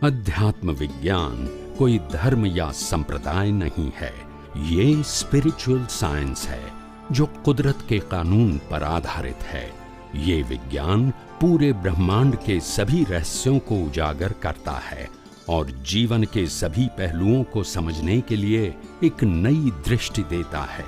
अध्यात्म विज्ञान कोई धर्म या संप्रदाय नहीं है, ये स्पिरिचुअल साइंस है जो कुदरत के कानून पर आधारित है। ये विज्ञान पूरे ब्रह्मांड के सभी रहस्यों को उजागर करता है और जीवन के सभी पहलुओं को समझने के लिए एक नई दृष्टि देता है।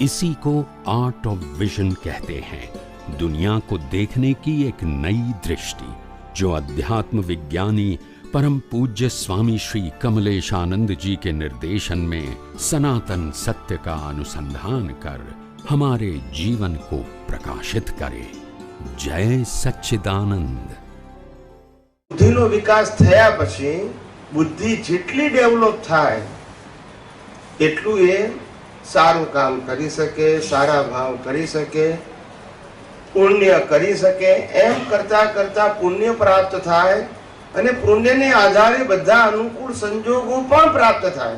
इसी को आर्ट ऑफ विजन कहते हैं, दुनिया को देखने की एक नई दृष्टि, जो अध्यात्म विज्ञानी परम पूज्य स्वामी श्री कमलेशानंद जी के निर्देशन में सनातन सत्य का अनुसंधान कर हमारे जीवन को प्रकाशित करे। जय सच्चिदानंद। बुद्धिनो विकास थया पछी बुद्धि जेटली डेवलप थाय એટલું એ સારું કામ કરી શકે, સારા ભાવ કરી શકે, પુણ્ય કરી શકે। એમ કરતા કરતા પુણ્ય પ્રાપ્ત થાય અને પુણ્યને આધારે બધા અનુકૂળ સંજોગો પણ પ્રાપ્ત થાય।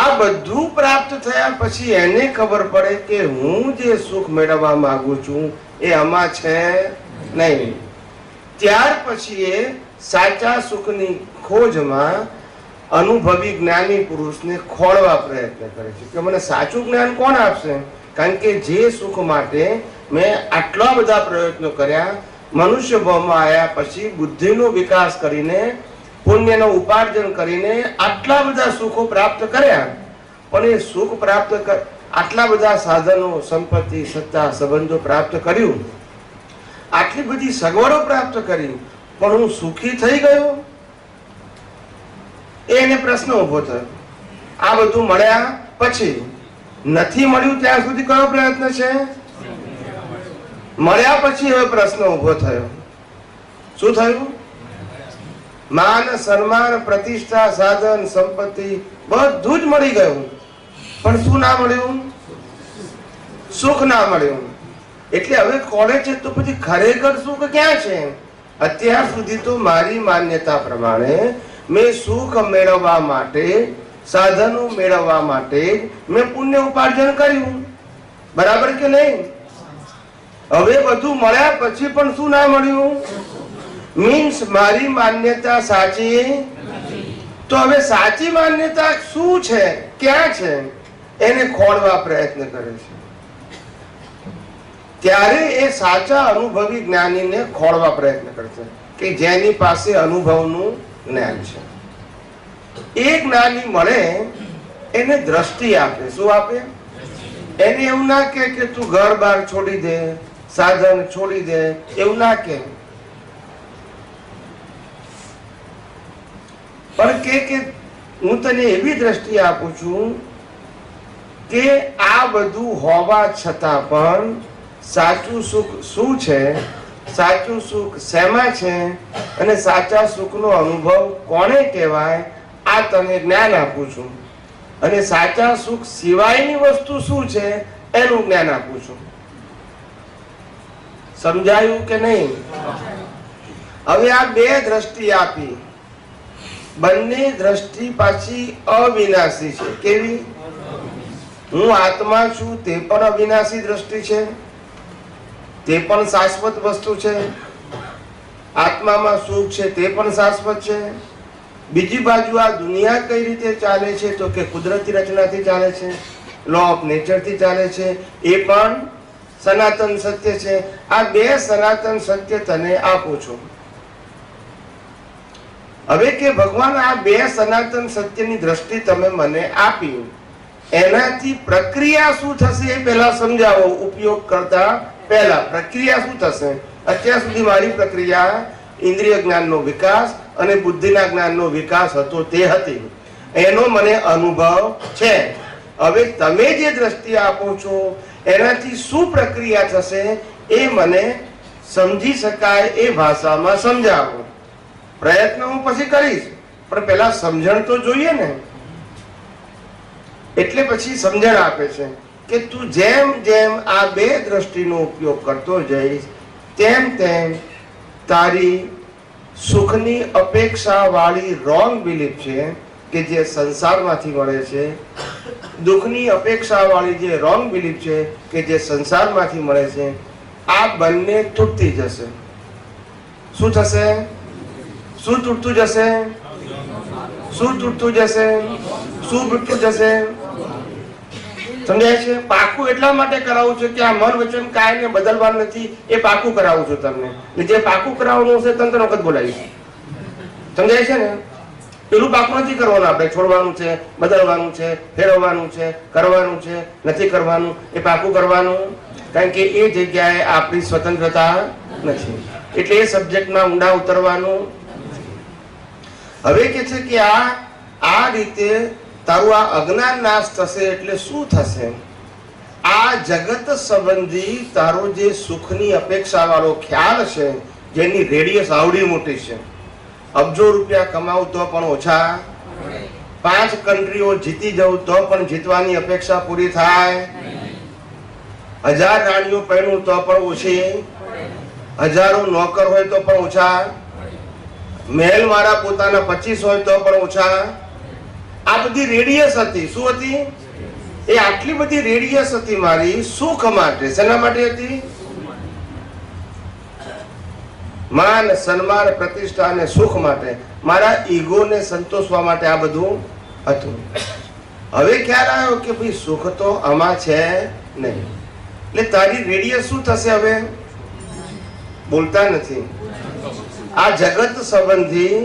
આ બધું પ્રાપ્ત થયા પછી એને ખબર પડે કે હું જે સુખ મેળવવા માંગુ છું એ આમાં છે નહીં। ત્યાર પછી એ સાચા સુખની ખોજમાં અનુભવી જ્ઞાની પુરુષને ખોળવા પ્રયત્ન કરે છે કે મને સાચું જ્ઞાન કોણ આપશે, કારણ કે જે સુખ માટે મેં આટલા બધા પ્રયત્નો કર્યા, મનુષ્ય ભાવમાં આવ્યા પછી બુદ્ધિનો વિકાસ કરીને પુણ્યનો ઉપાર્જન કરીને આટલા બધા સુખો પ્રાપ્ત કર્યા, પણ એ સુખ પ્રાપ્ત આટલા બધા સાધનો, સંપત્તિ, સત્તા, સંબંધો પ્રાપ્ત કર્યું, આટલી બધી સગવડો પ્રાપ્ત કરી, પણ હું સુખી થઈ ગયો? એને પ્રશ્ન ઉભો થયો। આ બધું મળ્યા પછી નથી મળ્યું ત્યાં સુધી કયો પ્રયત્ન છે? મળ્યા પછી હવે પ્રશ્ન ઉભો થયો। શું થયું? માન, સન્માન, પ્રતિષ્ઠા, સાધન, સંપત્તિ બધું જ મળી ગયું, પણ શું ના મળ્યું? સુખ ના મળ્યું। એટલે હવે કોલે છે તો પછી ખરેખર સુખ ક્યાં છે? અત્યાર સુધી તો મારી માન્યતા પ્રમાણે મેં સુખ મેળવવા માટે, સાધનો મેળવવા માટે મેં પુણ્ય ઉપાર્જન કર્યું, બરાબર કે નહીં? હવે બધું મળ્યા પછી પણ શું ના મળ્યું? મીન્સ મારી માન્યતા સાચી। તો હવે સાચી માન્યતા શું છે, ક્યાં છે, એને ખોળવા પ્રયત્ન કરે છે। ત્યારે એ સાચા અનુભવી જ્ઞાનીને ખોળવા પ્રયત્ન કરશે કે જેની પાસે અનુભવનું જ્ઞાન છે। એ જ્ઞાની મળે એને દ્રષ્ટિ આપે। શું આપે? એને એવું ના કે તું ઘર બાર છોડી દે, સાધન છોડી દે, એવું ના કે, પણ કે હું તને એવી દ્રષ્ટિ આપું છું કે આ બધું હોવા છતાં પણ સાચું સુખ શું છે, સાચું સુખ શેમાં છે અને સાચા સુખનો અનુભવ કોને કહેવાય, આ તને જ્ઞાન આપું છું। અને સાચા સુખ સિવાયની વસ્તુ શું છે એનું જ્ઞાન આપું છું। સમજાયું કે નહીં? હવે આ બે દ્રષ્ટિ આપી, બંને દ્રષ્ટિ પાછી અવિનાશી છે। કેવી? હું આત્મા છું તે પણ અવિનાશી દ્રષ્ટિ છે, તે પણ શાશ્વત વસ્તુ છે। આત્મામાં સુખ છે તે પણ શાશ્વત છે। બીજી બાજુ આ દુનિયા કઈ રીતે ચાલે છે તો કે કુદરતી રચનાથી ચાલે છે, લો ઓફ નેચરથી ચાલે છે, એ પણ સનાતન સત્ય છે। આ બે સનાતન સત્ય તને આપું છું। હવે કે ભગવાન આ બે સનાતન સત્યની દ્રષ્ટિ તમે મને આપી, એનાથી પ્રક્રિયા શું થશે એ પહેલા સમજાવો। ઉપયોગ કરતા પહેલા પ્રક્રિયા શું થશે? અત્યાર સુધી મારી પ્રક્રિયા ઇન્દ્રિય જ્ઞાનનો વિકાસ અને બુદ્ધિના જ્ઞાનનો વિકાસ હતો તે હતી, એનો મને અનુભવ છે। હવે તમે જે દ્રષ્ટિ આપો છો એનાથી શું પ્રક્રિયા થશે એ મને સમજી શકાય એ ભાષામાં સમજાવો। પ્રયત્ન હું પછી કરીશ, પણ પહેલા સમજણ તો જોઈએ ને। એટલે પછી સમજણ આપે છે કે તું જેમ જેમ આ બે દ્રષ્ટિનો ઉપયોગ કરતો જઈશ તેમ તેમ તારી સુખની અપેક્ષા વાળી રોંગ બિલીફ છે કે જે સંસારમાંથી મળે છે, દુઃખની અપેક્ષા વાળી જે રોંગ બિલીફ છે કે જે સંસારમાંથી મળે છે, આ બંને તૂટતી જશે। શું થશે? શું તૂટતું જશે? શું તૂટતું જશે? શું તૂટતું જશે? સમજાય છે? પાકું એટલા માટે કરાવું છું કે આ મન વચન કાયને બદલવાનું નથી, એ પાકું કરાવું છું તમને. જે પાકું કરાવવાનું હશે તંત્ર વખત બોલાવીશ. સમજાય છે ને? પેલું પાકું નથી કરવાનું, આપણે છોડવાનું છે, બદલવાનું છે, ફેરવવાનું છે, કરવાનું છે, નથી કરવાનું, એ પાકું કરવાનું. કારણ કે એ જગ્યાએ આપણી સ્વતંત્રતા નથી, એટલે એ સબ્જેક્ટમાં ઊંડા ઉતરવાનું. હવે કે છે કે આ રીતે તારું આ અજ્ઞાન નાશ થશે એટલે શું થશે? આ જગત સંબંધી તારો જે સુખની અપેક્ષા વાળો ખ્યાલ છે, જેની રેડિયસ આવડી મોટી છે, અબજો રૂપિયા કમાવું તો પણ ઓછા, 5 કન્ટ્રીઓ જીતી જવું તો પણ જીતવાની અપેક્ષા પૂરી થાય, 1000 રાણીઓ પહેરું તો પણ ઓછી, 1000 નોકર હોય તો પણ ઓછા, મહેલ મારા પોતાના 25 હોય તો પણ ઓછા. આ બધી રેડિયસ હતી. શું હતી? એ આટલી બધી રેડિયસ હતી મારી સુખ માટે. શેના માટે હતી? માન, સન્માન, પ્રતિષ્ઠા અને સુખ માટે, મારા ઈગોને સંતોષવા માટે આ બધું હતું. હવે ખ્યાલ આવ્યો કે ભાઈ સુખ તો આમાં છે નહીં. એટલે તારી રેડિયસ શું થશે? હવે બોલતા નથી. આ જગત સંબંધી,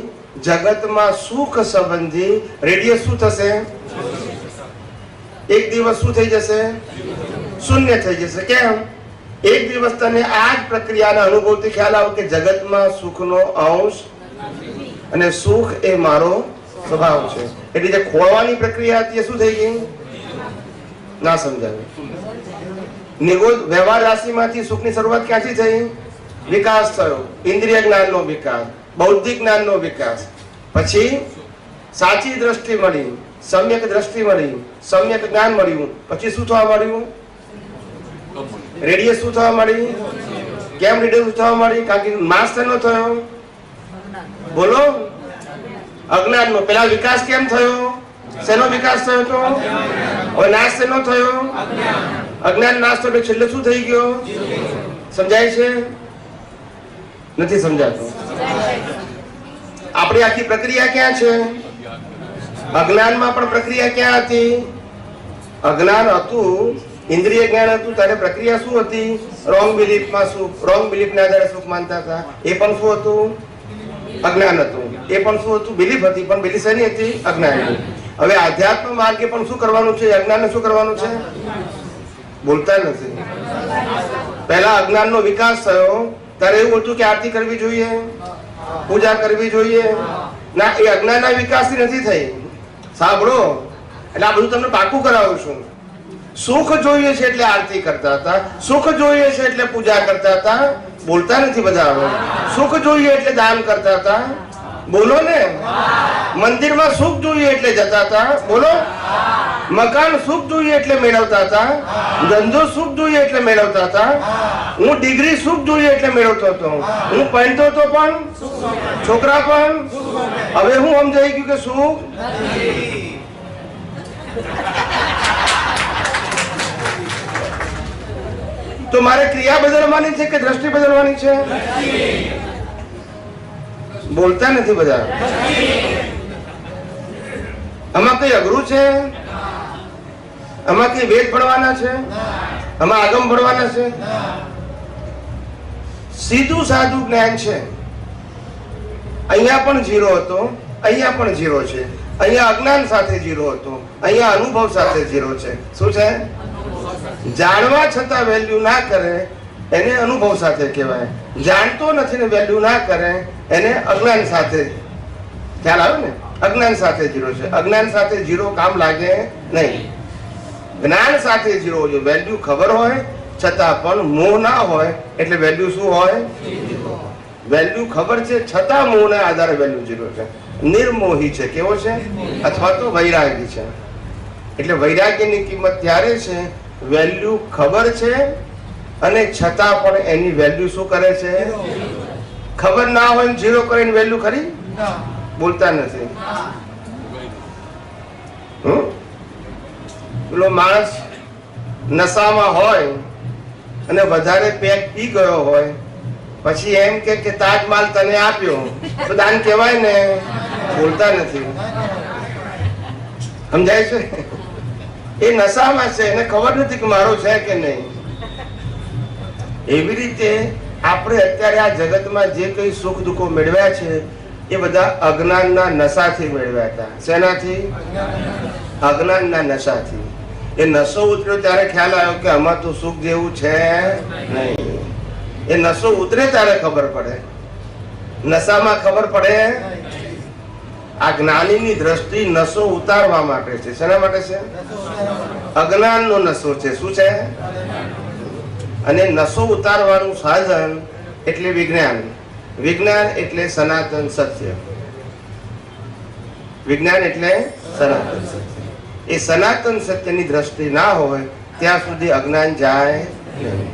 જગતમાં સુખ સંબંધી રેડિયસ શું થશે? એક દિવસ શું થઈ જશે? શૂન્ય થઈ જશે. કેમ? એક દિવસ તને આ જ પ્રક્રિયાના અનુભવથી ખ્યાલ આવે કે જગતમાં સુખનો અંશ અને સુખ એ મારો સ્વભાવ છે. એટલે જે ખોળવાની પ્રક્રિયા હતી એ શું થઈ ગઈ? ના સમજાવે. નિગોદ વ્યવહાર રાશિમાંથી સુખની શરૂઆત ક્યાંથી થઈ? વિકાસ થયો, ઇન્દ્રિય જ્ઞાનનો વિકાસ, બૌદ્ધિક જ્ઞાનનો વિકાસ, પછી સાચી દ્રષ્ટિ મળી, સમ્યક દ્રષ્ટિ મળી, સમ્યક જ્ઞાન મળ્યું, પછી શું થવા મળ્યું? રેડિયસ શું થવા મળી? કેમ રેડિયસ થવા મળી? કારણ કે નાશ શેનો થયો? બોલો, અજ્ઞાનનો. પેલા વિકાસ કેમ થયો? શેનો વિકાસ થયો તો? હવે નાશ શેનો થયો? અજ્ઞાન નાશ થયો. છેલ્લે શું થઈ ગયો? સમજાય છે? નથી સમજાતું. આપણી આખી પ્રક્રિયા ક્યાં છે? અજ્ઞાનમાં પણ પ્રક્રિયા ક્યાં હતી? અજ્ઞાન હતું, ઇન્દ્રિય જ્ઞાન હતું, ત્યારે પ્રક્રિયા શું હતી? રોંગ બિલીફમાં સુખ, રોંગ બિલીફના આધારે સુખ માનતા હતા. એ પણ શું હતું? અજ્ઞાન હતું. એ પણ શું હતું? બિલીફ હતી, પણ બિલીફ શેની હતી? અજ્ઞાનની. હવે આધ્યાત્મ માર્ગે પણ શું કરવાનું છે? અજ્ઞાનને શું કરવાનું છે? બોલતા નથી. પહેલા અજ્ઞાનનો વિકાસ થયો ત્યારે એવું હતું કે આરતી કરવી જોઈએ, પૂજા કરવી જોઈએ. ના, એ અજ્ઞાનના વિકાસથી નથી થઈ. સાંભળો, એટલે આ બધું તમને પાકું કરાવું છું. સુખ જોઈએ છે એટલે આરતી કરતા હતા, સુખ જોઈએ છે એટલે પૂજા કરતા હતા. બોલતા નથી બધા. હવે સુખ જોઈએ એટલે દાન કરતા હતા. બોલો ને. મંદિરમાં સુખ જોઈએ એટલે જતા હતા. બોલો. મકાન સુખ જોઈએ એટલે મેળવતા હતા. ધંધો સુખ જોઈએ એટલે મેળવતા હતા. હું ડિગ્રી સુખ જોઈએ એટલે મેળવતો હતો. હું પહેરતો હતો પણ, છોકરા પણ. હવે હું સમજાઈ ગયું કે સુખ તો મારે ક્રિયા બદલવાની છે કે દ્રષ્ટિ બદલવાની છે? બોલતા નથી બધા. આમાં કઈ અઘરું છે? આમાં કઈ વેદ ભણવાના છે? આમાં આગમ ભણવાના છે? સીધું સાદું જ્ઞાન છે. અહીંયા પણ 0 હતો, અહીંયા પણ 0 છે. અહીંયા અજ્ઞાન સાથે 0 હતો, અહીંયા અનુભવ સાથે 0 છે. શું છે? જાણવા છતાં વેલ્યુ ના કરે એને અનુભવ સાથે કહેવાય. જાણતો નથી ને વેલ્યુ ના કરે એને અજ્ઞાન સાથે. ખ્યાલ આવે ને? અજ્ઞાન સાથે 0 છે. અજ્ઞાન સાથે 0 કામ લાગે નહીં. જ્ઞાન સાથે 0 જો વેલ્યુ ખબર હોય છતાં પણ મોહ ના હોય એટલે વેલ્યુ શું હોય? વેલ્યુ ખબર છે છતાં મોહના આધારે વેલ્યુ 0 છે. નિર્મોહી છે. કેવો છે? અથવા તો વૈરાગી છે. એટલે વૈરાગ્યની કિંમત ત્યારે છે વેલ્યુ ખબર છે અને છતાં પણ એની વેલ્યુ શું કરે છે? ખબર ના હોય 0 કરીને વેલ્યુ ખરી? બોલતા નથી. પેલો માણસ નશામાં હોય અને વધારે પેક પી ગયો હોય પછી એમ કે તાજમહાલ તને આપ્યો તો દાન કહેવાય ને, બોલતા નથી. સમજાય છે? એ નશામાં છે, એને ખબર નથી કે મારો છે કે નહીં. એવી રીતે આપણે અત્યારે આ જગતમાં જે કઈ સુખ દુઃખો મેળવ્યા છે એ બધા અજ્ઞાનના નશાથી મેળવ્યા હતા. શેનાથી? અજ્ઞાનના નશાથી. એ નશો ઉતર્યો ત્યારે ખ્યાલ આવ્યો કે આમાં તો સુખ જેવું છે નહીં. એ નશો ઉતરે ત્યારે ખબર પડે, નશામાં ખબર પડે. આ જ્ઞાનીની દ્રષ્ટિ નશો ઉતારવા માટે છે. શેના માટે છે? અજ્ઞાનનો નશો છે. શું છે? અને નશો ઉતારવાનું સાધન એટલે વિજ્ઞાન. વિજ્ઞાન એટલે સનાતન સત્ય. વિજ્ઞાન એટલે સનાતન સત્ય. એ સનાતન સત્યની દ્રષ્ટિ ના હોય ત્યાં સુધી અજ્ઞાન જાય નહીં.